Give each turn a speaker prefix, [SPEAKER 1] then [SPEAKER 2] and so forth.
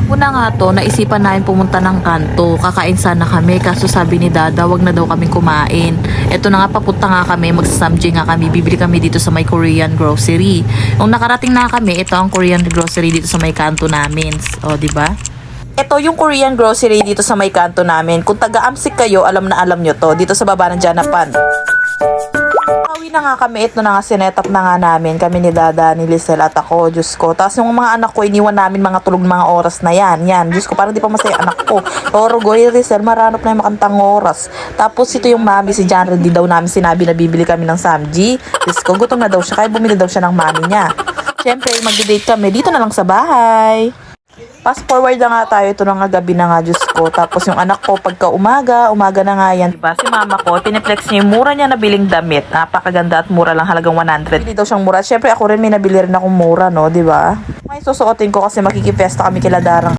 [SPEAKER 1] Una nga to, naisipan namin pumunta ng kanto. Kakain sana kami, kaso sabi ni Dada, wag na daw kami kumain. Eto na nga, papunta nga kami, magsasamjing nga kami. Bibili kami dito sa may Korean grocery. Nung nakarating na kami, ito ang Korean grocery dito sa may kanto namin. O, di ba? Ito yung Korean grocery dito sa may kanto namin. Kung taga-Amsik kayo, alam na alam nyo to. Dito sa baba ng Janapan. Pauwi na nga kami, ito na nga, sinetap na nga namin. Kami ni Dada, ni Lisel at ako, Diyos ko. Tapos yung mga anak ko, iniwan namin mga tulog mga oras na yan. Yan, Diyos ko, parang di pa masaya anak ko. Pero Goy, Lisel, maranop na yung makantang oras. Tapos ito yung mami, si John, di daw namin sinabi na bibili kami ng samji. Diyos ko, gutom na daw siya, kaya bumili daw siya ng mami niya. Siyempre, mag-date kami dito na lang sa bahay. Fast forward na nga tayo, ito na nga gabi na nga, Diyos ko. Tapos yung anak ko, pagka umaga na nga yan. Diba, si mama ko, piniplex niya yung mura niya nabiling damit. Napakaganda at mura lang, halagang 100. Hindi daw siyang mura. Siyempre, ako rin may nabili rin akong mura, no, diba? May susuotin ko kasi makikipesta kami kila Darang.